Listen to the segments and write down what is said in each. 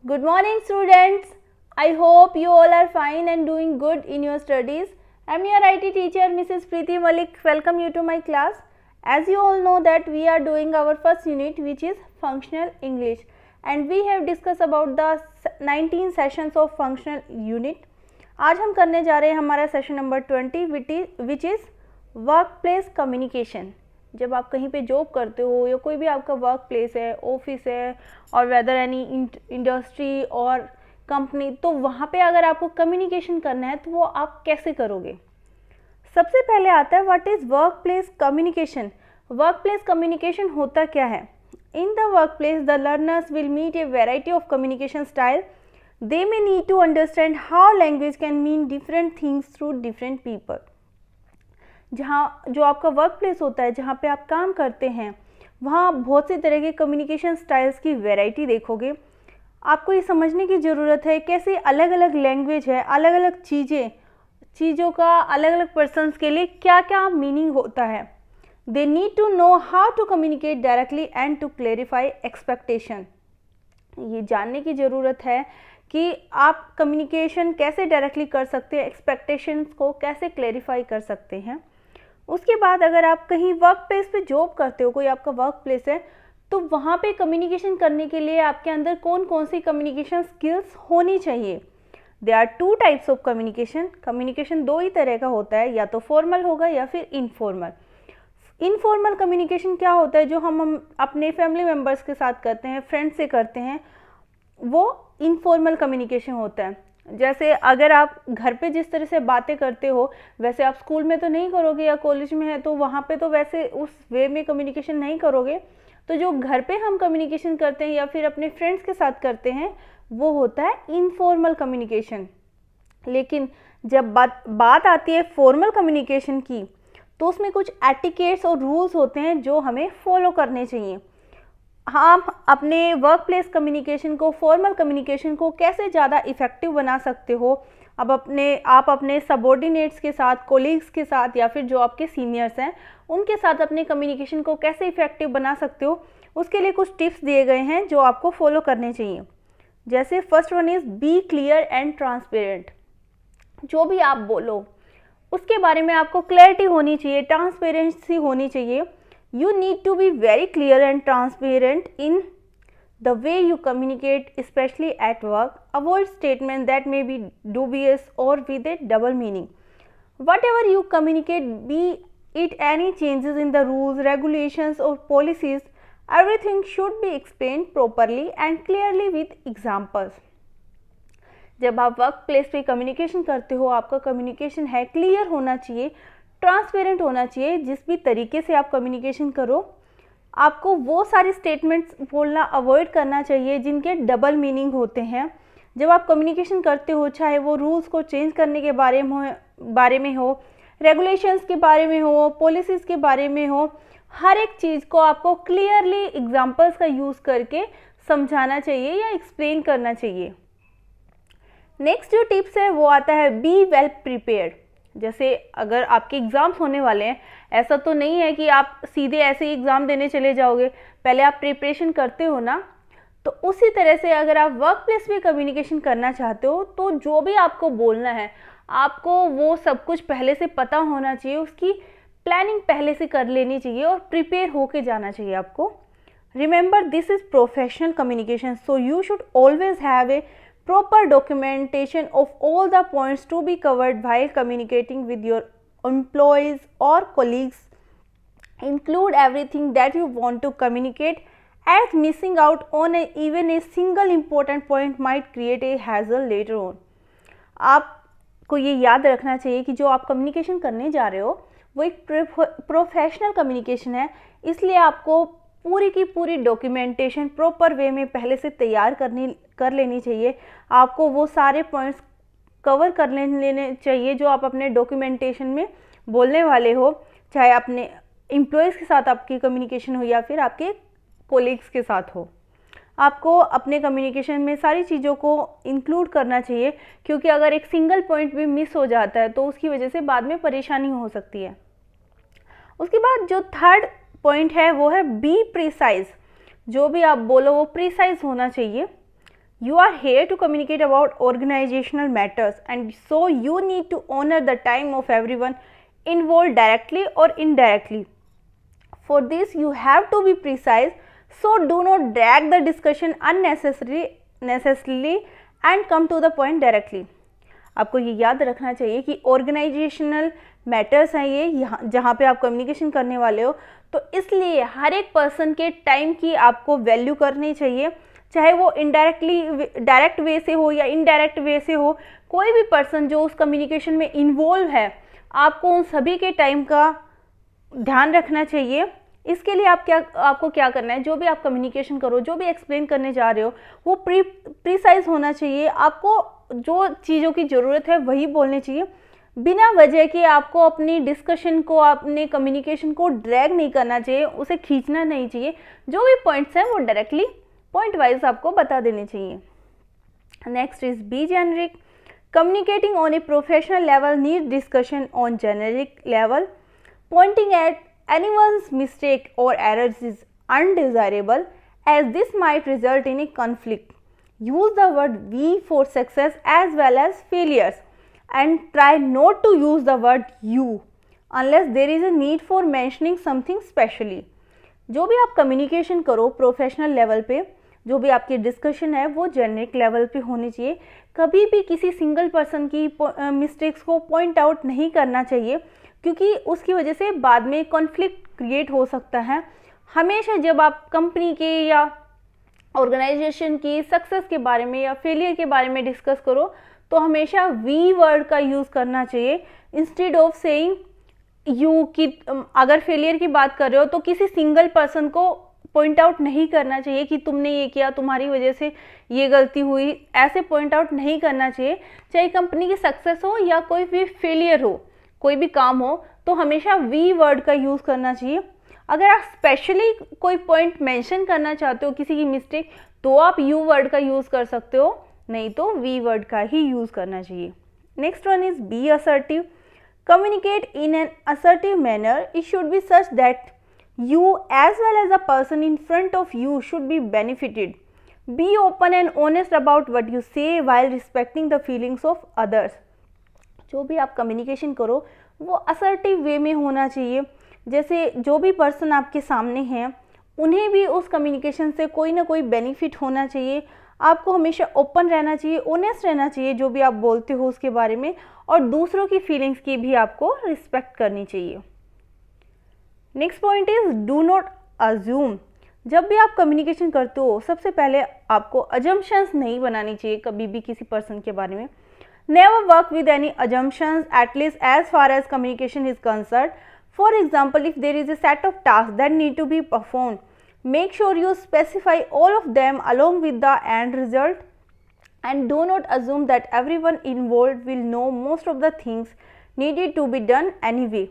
Good morning, students. I hope you all are fine and doing good in your studies. I am your IT teacher, Mrs. Preeti Malik. Welcome you to my class. As you all know that we are doing our first unit, which is Functional English, and we have discussed about the 19 sessions of Functional Unit. आज हम करने जा रहे हैं हमारा session number 20, which is workplace communication. जब आप कहीं पे जॉब करते हो या कोई भी आपका वर्क प्लेस है, ऑफिस है और वेदर एनी इंडस्ट्री और कंपनी, तो वहाँ पे अगर आपको कम्युनिकेशन करना है तो वो आप कैसे करोगे. सबसे पहले आता है what is workplace communication. Workplace communication होता क्या है. In the workplace the learners will meet a variety of communication style. They may need to understand how language can mean different things through different people. जहाँ जो आपका work place होता है, जहाँ पे आप काम करते हैं, वहाँ बहुत सी तरह के कम्युनिकेशन स्टाइल्स की वैरायटी देखोगे. आपको ये समझने की ज़रूरत है कैसे अलग अलग लैंग्वेज है, अलग अलग चीज़ों का अलग अलग पर्सनस के लिए क्या क्या मीनिंग होता है. They need to know how to communicate directly and to clarify expectation. ये जानने की ज़रूरत है कि आप कम्युनिकेशन कैसे डायरेक्टली कर सकते हैं, एक्सपेक्टेशंस को कैसे क्लेरिफाई कर सकते हैं. उसके बाद अगर आप कहीं वर्क प्लेस पे जॉब करते हो, कोई आपका वर्क प्लेस है, तो वहाँ पे कम्युनिकेशन करने के लिए आपके अंदर कौन कौन सी कम्युनिकेशन स्किल्स होनी चाहिए. There are two types of communication. Communication दो ही तरह का होता है, या तो फॉर्मल होगा या फिर इनफॉर्मल. इनफॉर्मल कम्युनिकेशन क्या होता है, जो हम अपने फैमिली मेम्बर्स के साथ करते हैं, फ्रेंड्स से करते हैं, वो इनफॉर्मल कम्युनिकेशन होता है. जैसे अगर आप घर पे जिस तरह से बातें करते हो वैसे आप स्कूल में तो नहीं करोगे, या कॉलेज में है तो वहाँ पे तो वैसे उस वे में कम्युनिकेशन नहीं करोगे. तो जो घर पे हम कम्युनिकेशन करते हैं या फिर अपने फ्रेंड्स के साथ करते हैं, वो होता है इनफॉर्मल कम्युनिकेशन. लेकिन जब बात आती है फॉर्मल कम्युनिकेशन की, तो उसमें कुछ एटिकेट्स और रूल्स होते हैं जो हमें फॉलो करने चाहिए. हम अपने वर्क प्लेस कम्युनिकेशन को, फॉर्मल कम्युनिकेशन को कैसे ज़्यादा इफ़ेक्टिव बना सकते हो. अब आप अपने सबॉर्डिनेट्स के साथ, कोलीग्स के साथ, या फिर जो आपके सीनियर्स हैं उनके साथ अपने कम्युनिकेशन को कैसे इफ़ेक्टिव बना सकते हो, उसके लिए कुछ टिप्स दिए गए हैं जो आपको फॉलो करने चाहिए. जैसे first one is be clear and transparent. जो भी आप बोलो उसके बारे में आपको क्लैरिटी होनी चाहिए, ट्रांसपेरेंसी होनी चाहिए. You need to be very clear and transparent in the way you communicate, especially at work. Avoid statements that may be dubious or with a double meaning. Whatever you communicate, be it any changes in the rules, regulations or policies, everything should be explained properly and clearly with examples. जब आप work place पे communication करते हो, आपका communication है clear होना चाहिए, transparent होना चाहिए. जिस भी तरीके से आप कम्युनिकेशन करो, आपको वो सारे स्टेटमेंट्स बोलना अवॉइड करना चाहिए जिनके डबल मीनिंग होते हैं. जब आप कम्युनिकेशन करते हो, चाहे वो रूल्स को चेंज करने के बारे में हो, रेगुलेशंस के बारे में हो, पॉलिसीज़ के बारे में हो, हर एक चीज़ को आपको क्लियरली एग्जाम्पल्स का यूज़ करके समझाना चाहिए या एक्सप्लेन करना चाहिए. नेक्स्ट जो टिप्स है वो आता है बी वेल प्रिपेयर्ड. जैसे अगर आपके एग्ज़ाम्स होने वाले हैं, ऐसा तो नहीं है कि आप सीधे ऐसे ही एग्ज़ाम देने चले जाओगे, पहले आप प्रिपरेशन करते हो ना. तो उसी तरह से अगर आप वर्क प्लेस में कम्युनिकेशन करना चाहते हो, तो जो भी आपको बोलना है, आपको वो सब कुछ पहले से पता होना चाहिए, उसकी प्लानिंग पहले से कर लेनी चाहिए और प्रिपेयर होके जाना चाहिए आपको. Remember this is professional communication, so you should always have a proper documentation of all the points to be covered while communicating with your employees or colleagues. Include everything that you want to communicate, as missing out on even a single important point might create a hassle later on. आपको ये याद रखना चाहिए कि जो आप communication करने जा रहे हो वो एक प्रोफेशनल कम्युनिकेशन है, इसलिए आपको पूरी की पूरी डॉक्यूमेंटेशन प्रॉपर वे में पहले से तैयार कर लेनी चाहिए. आपको वो सारे पॉइंट्स कवर कर लेने चाहिए जो आप अपने डॉक्यूमेंटेशन में बोलने वाले हो, चाहे अपने एम्प्लॉयज़ के साथ आपकी कम्युनिकेशन हो या फिर आपके कोलीग्स के साथ हो. आपको अपने कम्युनिकेशन में सारी चीज़ों को इंक्लूड करना चाहिए, क्योंकि अगर एक सिंगल पॉइंट भी मिस हो जाता है तो उसकी वजह से बाद में परेशानी हो सकती है. उसके बाद जो थर्ड पॉइंट है वो है बी प्रिसाइज. जो भी आप बोलो वो प्रिसाइज होना चाहिए. You are here to communicate about organizational matters, and so you need to honor the time of everyone involved directly or indirectly. For this you have to be precise, so do not drag the discussion unnecessarily and come to the point directly. आपको ये याद रखना चाहिए कि organisational matters हैं ये, यहाँ जहाँ पे आप कम्युनिकेशन करने वाले हो, तो इसलिए हर एक पर्सन के टाइम की आपको वैल्यू करनी चाहिए, चाहे वो डायरेक्ट वे से हो या इनडायरेक्ट वे से हो। कोई भी पर्सन जो उस कम्युनिकेशन में इन्वॉल्व है, आपको उन सभी के टाइम का ध्यान रखना चाहिए। इसके लिए आपको क्या करना है, जो भी आप कम्युनिकेशन करो, जो भी एक्सप्लेन करने जा रहे हो, वो प्रीसाइज होना चाहिए। आपको जो चीज़ों की ज़रूरत है वही बोलनी चाहिए, बिना वजह के आपको अपनी डिस्कशन को, अपने कम्युनिकेशन को ड्रैग नहीं करना चाहिए, उसे खींचना नहीं चाहिए। जो भी पॉइंट्स हैं वो डायरेक्टली पॉइंट वाइज आपको बता देने चाहिए। Next is be generic. Communicating on a professional level need discussion on generic level. Pointing at anyone's mistake or errors is undesirable, as this might result in a conflict. Use the word we for success as well as failures, and try not to use the word you unless there is a need for mentioning something specially. जो भी आप communication करो professional level पे, जो भी आपकी discussion है वो जेनरिक लेवल पे होनी चाहिए। कभी भी किसी सिंगल पर्सन की मिस्टेक्स को पॉइंट आउट नहीं करना चाहिए, क्योंकि उसकी वजह से बाद में कॉन्फ्लिक्ट क्रिएट हो सकता है। हमेशा जब आप कंपनी के या ऑर्गेनाइजेशन की सक्सेस के बारे में या फेलियर के बारे में डिस्कस करो, तो हमेशा वी वर्ड का यूज़ करना चाहिए इंस्टेड ऑफ सेइंग यू। कि अगर फेलियर की बात कर रहे हो तो किसी सिंगल पर्सन को पॉइंट आउट नहीं करना चाहिए कि तुमने ये किया, तुम्हारी वजह से ये गलती हुई, ऐसे पॉइंट आउट नहीं करना चाहिए। चाहे कंपनी की सक्सेस हो या कोई भी फेलियर हो, कोई भी काम हो, तो हमेशा वी वर्ड का यूज़ करना चाहिए। अगर आप स्पेशली कोई पॉइंट मेंशन करना चाहते हो किसी की मिस्टेक, तो आप यू वर्ड का यूज़ कर सकते हो, नहीं तो वी वर्ड का ही यूज़ करना चाहिए। Next one is be assertive. Communicate in an assertive manner. It should be such that you as well as the person in front of you should be benefited. Be open and honest about what you say while respecting the feelings of others. जो भी आप communication करो वो assertive वे में होना चाहिए। जैसे जो भी पर्सन आपके सामने हैं उन्हें भी उस कम्युनिकेशन से कोई ना कोई बेनिफिट होना चाहिए। आपको हमेशा ओपन रहना चाहिए, ऑनेस्ट रहना चाहिए जो भी आप बोलते हो उसके बारे में, और दूसरों की फीलिंग्स की भी आपको रिस्पेक्ट करनी चाहिए। Next point is do not assume. जब भी आप कम्युनिकेशन करते हो सबसे पहले आपको अजम्पशंस नहीं बनानी चाहिए कभी भी किसी पर्सन के बारे में। Never work with any assumptions at least as far as communication is concern. For example, if there is a set of task that need to be perform, make sure you specify all of them along with the end result, and do not assume that everyone involved will know most of the things needed to be done anyway.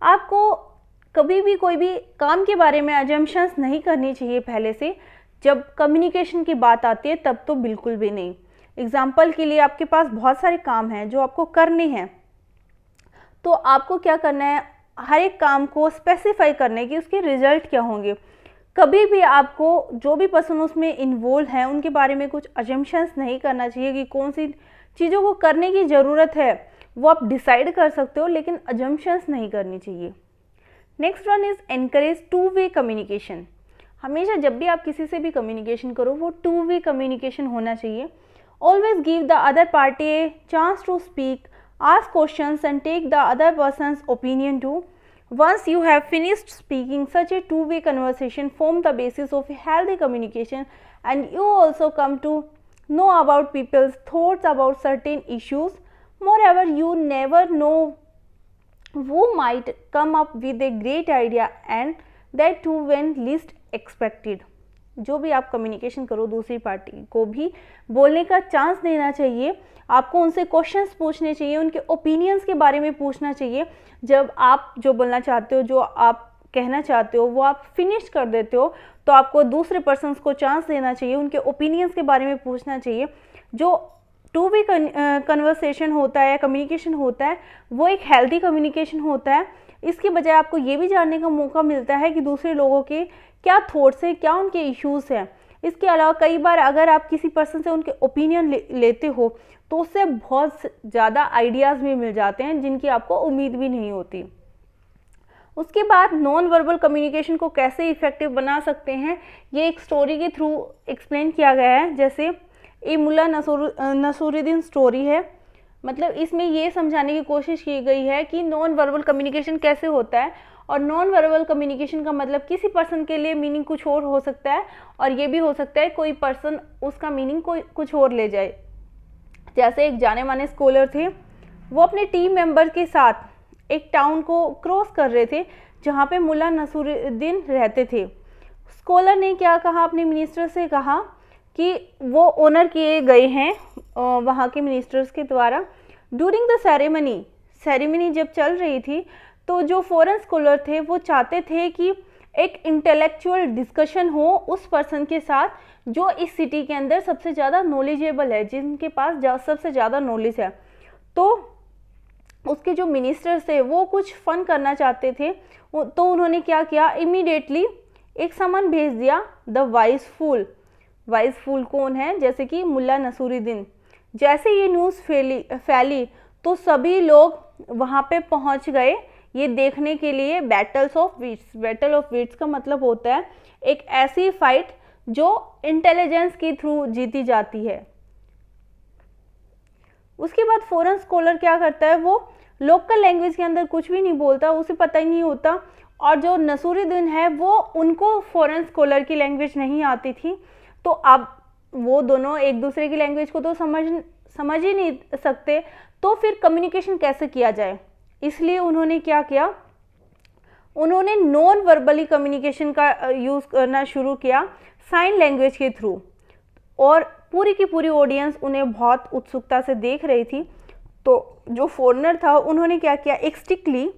आपको कभी भी कोई भी काम के बारे में assumptions नहीं करनी चाहिए पहले से। जब कम्युनिकेशन की बात आती है तब तो बिल्कुल भी नहीं। एग्जाम्पल के लिए आपके पास बहुत सारे काम हैं जो आपको करने हैं, तो आपको क्या करना है, हर एक काम को स्पेसिफाई करने की उसके रिजल्ट क्या होंगे। कभी भी आपको जो भी पर्सन उसमें इन्वॉल्व है उनके बारे में कुछ अजम्पशंस नहीं करना चाहिए कि कौन सी चीज़ों को करने की ज़रूरत है, वो आप डिसाइड कर सकते हो, लेकिन अजम्पशंस नहीं करनी चाहिए। Next one is encourage two way communication. हमेशा जब भी आप किसी से भी कम्युनिकेशन करो वो टू वे कम्युनिकेशन होना चाहिए। Always give the other party a chance to speak, ask questions and take the other person's opinion too. Once you have finished speaking, such a two-way conversation form the basis of a healthy communication, and you also come to know about people's thoughts about certain issues. Moreover, you never know who might come up with a great idea, and that too when least expected. जो भी आप communication करो दूसरी party को भी बोलने का chance देना चाहिए, आपको उनसे क्वेश्चंस पूछने चाहिए, उनके ओपिनियंस के बारे में पूछना चाहिए। जब आप जो बोलना चाहते हो, जो आप कहना चाहते हो वो आप फिनिश कर देते हो, तो आपको दूसरे पर्सन्स को चांस देना चाहिए, उनके ओपिनियंस के बारे में पूछना चाहिए। जो टू वे कन्वर्सेशन होता है या कम्युनिकेशन होता है वो एक हेल्दी कम्युनिकेशन होता है। इसके बजाय आपको ये भी जानने का मौका मिलता है कि दूसरे लोगों के क्या थॉट्स हैं, क्या उनके इश्यूज़ हैं। इसके अलावा कई बार अगर आप किसी पर्सन से उनके ओपिनियन लेते हो तो उससे बहुत ज़्यादा आइडियाज़ भी मिल जाते हैं जिनकी आपको उम्मीद भी नहीं होती। उसके बाद नॉन वर्बल कम्युनिकेशन को कैसे इफेक्टिव बना सकते हैं ये एक स्टोरी के थ्रू एक्सप्लेन किया गया है। जैसे ये मुल्ला नसूरुद्दीन स्टोरी है, मतलब इसमें ये समझाने की कोशिश की गई है कि नॉन वर्बल कम्युनिकेशन कैसे होता है, और नॉन वर्बल कम्युनिकेशन का मतलब किसी पर्सन के लिए मीनिंग कुछ और हो सकता है और ये भी हो सकता है कोई पर्सन उसका मीनिंग कुछ और ले जाए। जैसे एक जाने माने स्कॉलर थे, वो अपने टीम मेंबर के साथ एक टाउन को क्रॉस कर रहे थे जहाँ पे मुल्ला नसूरुद्दीन रहते थे। स्कॉलर ने क्या कहा, अपने मिनिस्टर से कहा कि वो ऑनर किए गए हैं वहाँ के मिनिस्टर्स के द्वारा। ड्यूरिंग द सेरेमनी जब चल रही थी तो जो फॉरेन स्कॉलर थे वो चाहते थे कि एक इंटेलेक्चुअल डिस्कशन हो उस पर्सन के साथ जो इस सिटी के अंदर सबसे ज़्यादा नॉलेजेबल है, जिनके पास सबसे ज़्यादा नॉलेज है। तो उसके जो मिनिस्टर्स थे वो कुछ फन करना चाहते थे, तो उन्होंने क्या किया, इमीडिएटली एक सामान भेज दिया, द वाइज फूल कौन है, जैसे कि मुल्ला नसूरुद्दीन। जैसे ये न्यूज़ फैली तो सभी लोग वहाँ पे पहुँच गए ये देखने के लिए बैटल ऑफ विट्स का मतलब होता है एक ऐसी फाइट जो इंटेलिजेंस के थ्रू जीती जाती है। उसके बाद फॉरेन स्कॉलर क्या करता है, वो लोकल लैंग्वेज के अंदर कुछ भी नहीं बोलता, उसे पता ही नहीं होता, और जो नसूरुद्दीन है वो उनको फॉरेन स्कॉलर की लैंग्वेज नहीं आती थी, तो अब वो दोनों एक दूसरे की लैंग्वेज को तो समझ ही नहीं सकते, तो फिर कम्युनिकेशन कैसे किया जाए। इसलिए उन्होंने क्या किया, उन्होंने नॉन वर्बली कम्युनिकेशन का यूज़ करना शुरू किया साइन लैंग्वेज के थ्रू, और पूरी की पूरी ऑडियंस उन्हें बहुत उत्सुकता से देख रही थी। तो जो फॉरेनर था उन्होंने क्या किया, एक स्टिक ली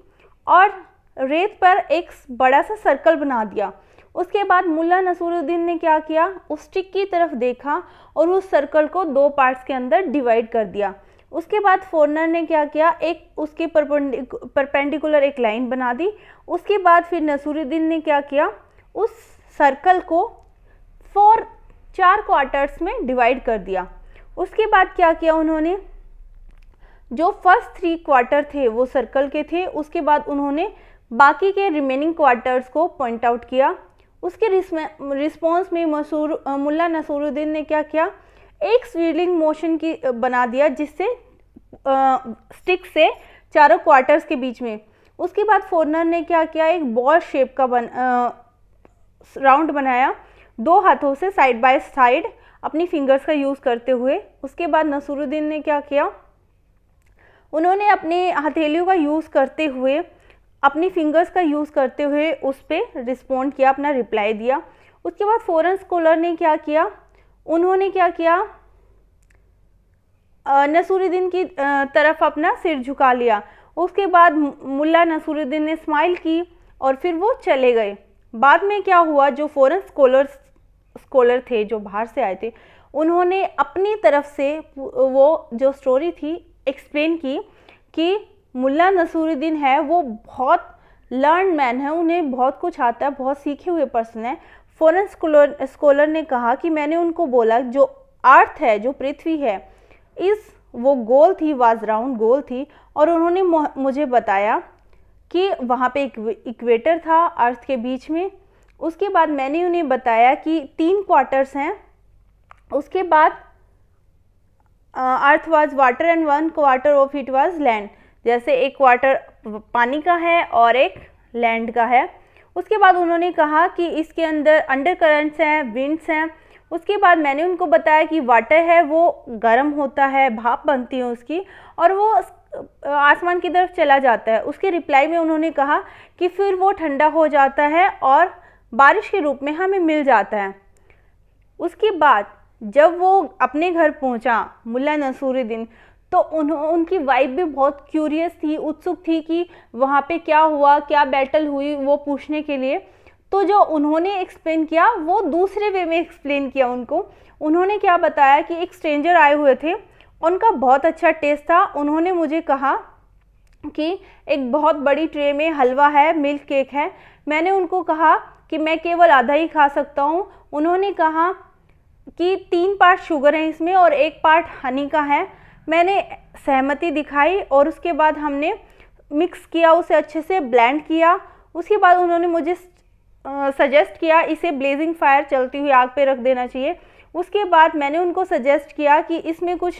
और रेत पर एक बड़ा सा सर्कल बना दिया। उसके बाद मुल्ला नसूरुद्दीन ने क्या किया, उस स्टिक की तरफ देखा और उस सर्कल को 2 पार्ट्स के अंदर डिवाइड कर दिया। उसके बाद फॉरेनर ने क्या किया, एक उसके परपेंडिकुलर एक लाइन बना दी। उसके बाद फिर नसूरुद्दीन ने क्या किया, उस सर्कल को 4 क्वार्टर्स में डिवाइड कर दिया। उसके बाद क्या किया उन्होंने, जो फर्स्ट 3 क्वार्टर थे वो सर्कल के थे, उसके बाद उन्होंने बाकी के रिमेनिंग क्वार्टर्स को पॉइंट आउट किया। उसके रिस्पॉन्स में मुल्ला नसूरुद्दीन ने क्या किया, एक स्विलिंग मोशन की बना दिया, जिससे स्टिक से 4 क्वार्टर्स के बीच में। उसके बाद फॉरेनर ने क्या किया, एक बॉल शेप का राउंड बनाया 2 हाथों से साइड बाय साइड अपनी फिंगर्स का यूज़ करते हुए। उसके बाद नसूरुद्दीन ने क्या किया, उन्होंने अपने हथेलियों का यूज़ करते हुए, अपनी फिंगर्स का यूज़ करते हुए उस पर रिस्पॉन्ड किया, अपना रिप्लाई दिया। उसके बाद फॉरेन स्कॉलर ने क्या किया, उन्होंने क्या किया, नसूरुद्दीन की तरफ अपना सिर झुका लिया। उसके बाद मुल्ला नसूरुद्दीन ने स्माइल की और फिर वो चले गए। बाद में क्या हुआ, जो फॉरेन स्कॉलर थे जो बाहर से आए थे, उन्होंने अपनी तरफ से वो जो स्टोरी थी एक्सप्लेन की कि मुल्ला नसूरुद्दीन है वो बहुत लर्न मैन है, उन्हें बहुत कुछ आता है, बहुत सीखे हुए पर्सन है। फॉरेन स्कॉलर ने कहा कि मैंने उनको बोला जो अर्थ है, जो पृथ्वी है, वो गोल थी, वाज राउंड, गोल थी, और उन्होंने मुझे बताया कि वहाँ पे इक्वेटर था अर्थ के बीच में। उसके बाद मैंने उन्हें बताया कि 3 क्वार्टर्स हैं। उसके बाद अर्थ was water and 1 quarter of it was land, जैसे एक क्वार्टर पानी का है और एक लैंड का है। उसके बाद उन्होंने कहा कि इसके अंदर अंडर करंट्स हैं, विंड्स हैं। उसके बाद मैंने उनको बताया कि वाटर है वो गर्म होता है, भाप बनती है उसकी, और वो आसमान की तरफ चला जाता है। उसके रिप्लाई में उन्होंने कहा कि फिर वो ठंडा हो जाता है और बारिश के रूप में हमें मिल जाता है। उसके बाद जब वो अपने घर पहुंचा मुल्ला नसूरुद्दीन, तो उनकी वाइफ भी बहुत क्यूरियस थी, उत्सुक थी कि वहाँ पे क्या हुआ, क्या बैटल हुई, वो पूछने के लिए। तो जो उन्होंने एक्सप्लेन किया वो दूसरे वे में एक्सप्लेन किया उनको। उन्होंने क्या बताया कि एक स्ट्रेंजर आए हुए थे, उनका बहुत अच्छा टेस्ट था। उन्होंने मुझे कहा कि एक बहुत बड़ी ट्रे में हलवा है, मिल्क केक है। मैंने उनको कहा कि मैं केवल आधा ही खा सकता हूँ। उन्होंने कहा कि 3 पार्ट शुगर है इसमें और 1 पार्ट हनी का है। मैंने सहमति दिखाई और उसके बाद हमने मिक्स किया, उसे अच्छे से ब्लेंड किया। उसके बाद उन्होंने मुझे सजेस्ट किया इसे ब्लेजिंग फायर, चलती हुई आग पे रख देना चाहिए। उसके बाद मैंने उनको सजेस्ट किया कि इसमें कुछ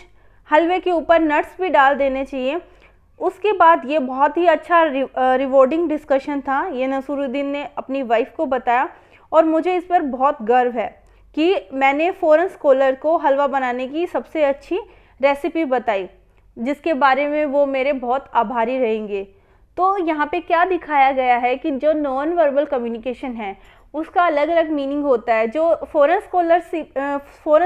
हलवे के ऊपर नट्स भी डाल देने चाहिए। उसके बाद ये बहुत ही अच्छा रिवॉर्डिंग डिस्कशन था, ये नसूरुद्दीन ने अपनी वाइफ को बताया और मुझे इस पर बहुत गर्व है कि मैंने फॉरेन स्कॉलर को हलवा बनाने की सबसे अच्छी रेसिपी बताई, जिसके बारे में वो मेरे बहुत आभारी रहेंगे। तो यहाँ पे क्या दिखाया गया है कि जो नॉन वर्बल कम्युनिकेशन है उसका अलग अलग मीनिंग होता है। जो फॉरेन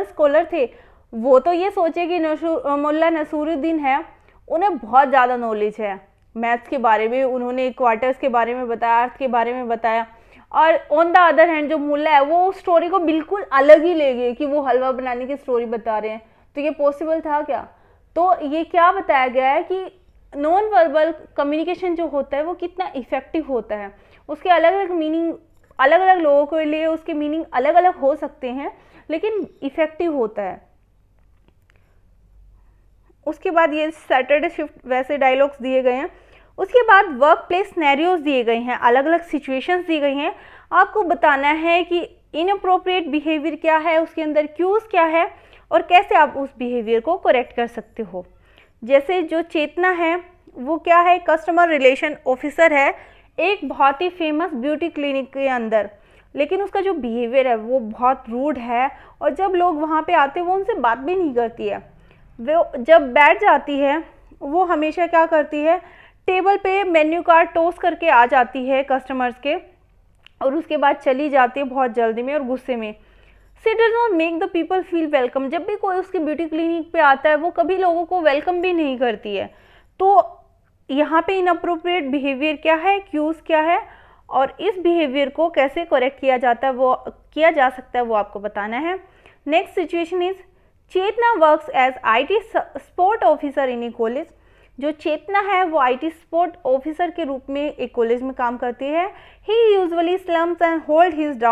स्कॉलर थे वो तो ये सोचे कि मुल्ला नसूरुद्दीन है, उन्हें बहुत ज़्यादा नॉलेज है मैथ्स के बारे में, उन्होंने क्वार्टर्स के बारे में बताया, अर्थ के बारे में बताया। और ऑन द अदर हैंड जो मुल्ला है वो उस स्टोरी को बिल्कुल अलग ही ले गए कि वो हलवा बनाने की स्टोरी बता रहे हैं। तो ये पॉसिबल था क्या? तो ये क्या बताया गया है कि नॉन वर्बल कम्युनिकेशन जो होता है वो कितना इफ़ेक्टिव होता है। उसके अलग अलग मीनिंग, अलग अलग लोगों के लिए उसके मीनिंग अलग अलग हो सकते हैं, लेकिन इफ़ेक्टिव होता है। उसके बाद ये सैटरडे शिफ्ट वैसे डायलॉग्स दिए गए हैं। उसके बाद वर्क प्लेस सिनेरियोज दिए गए हैं, अलग अलग सिचुएशंस दी गई हैं। आपको बताना है कि इनअप्रोप्रिएट बिहेवियर क्या है, उसके अंदर क्यूज क्या है और कैसे आप उस बिहेवियर को करेक्ट कर सकते हो। जैसे जो चेतना है वो क्या है, कस्टमर रिलेशन ऑफिसर है एक बहुत ही फेमस ब्यूटी क्लिनिक के अंदर, लेकिन उसका जो बिहेवियर है वो बहुत रूड है और जब लोग वहाँ पे आते हैं वो उनसे बात भी नहीं करती है। वो जब बैठ जाती है वो हमेशा क्या करती है, टेबल पे मेन्यू कार्ड टॉस करके आ जाती है कस्टमर्स के और उसके बाद चली जाती है बहुत जल्दी में और गुस्से में। She does not make the people feel welcome. जब भी कोई उसके ब्यूटी क्लिनिक पे आता है वो कभी लोगों को वेलकम भी नहीं करती है। तो यहाँ पे इनअप्रोप्रिएट बिहेवियर क्या है, क्यूज क्या है और इस बिहेवियर को कैसे करेक्ट किया जाता है, वो किया जा सकता है, वो आपको बताना है। Next situation is Chetna works as IT support officer in a college. जो चेतना है वो IT स्पोर्ट ऑफिसर के रूप में एक कॉलेज में काम करती है। He usually slumps and hold his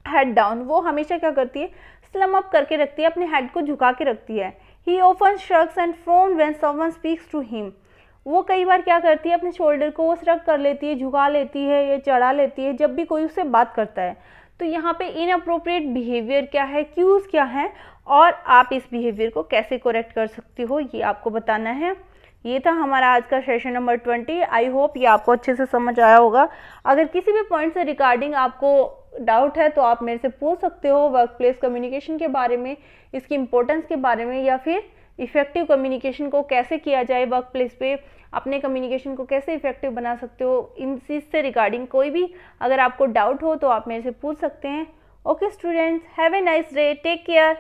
head down. वो हमेशा क्या करती है, स्लम अप करके रखती है, अपने हेड को झुका के रखती है। He often shrugs and frown when someone speaks to him. वो कई बार क्या करती है, अपने शोल्डर को वो श्रग कर लेती है, झुका लेती है या चढ़ा लेती है जब भी कोई उससे बात करता है। तो यहाँ पे इनअप्रोप्रिएट बिहेवियर क्या है, क्यूज क्या है और आप इस बिहेवियर को कैसे करेक्ट कर सकते हो, ये आपको बताना है। ये था हमारा आज का सेशन नंबर 20। आई होप ये आपको अच्छे से समझ आया होगा। अगर किसी भी पॉइंट से रिगार्डिंग आपको डाउट है तो आप मेरे से पूछ सकते हो, वर्क प्लेस कम्युनिकेशन के बारे में, इसकी इंपॉर्टेंस के बारे में, या फिर इफेक्टिव कम्युनिकेशन को कैसे किया जाए, वर्क प्लेस पे अपने कम्युनिकेशन को कैसे इफेक्टिव बना सकते हो। इन चीज़ से रिगार्डिंग कोई भी अगर आपको डाउट हो तो आप मेरे से पूछ सकते हैं। Okay students, have a nice day, take care.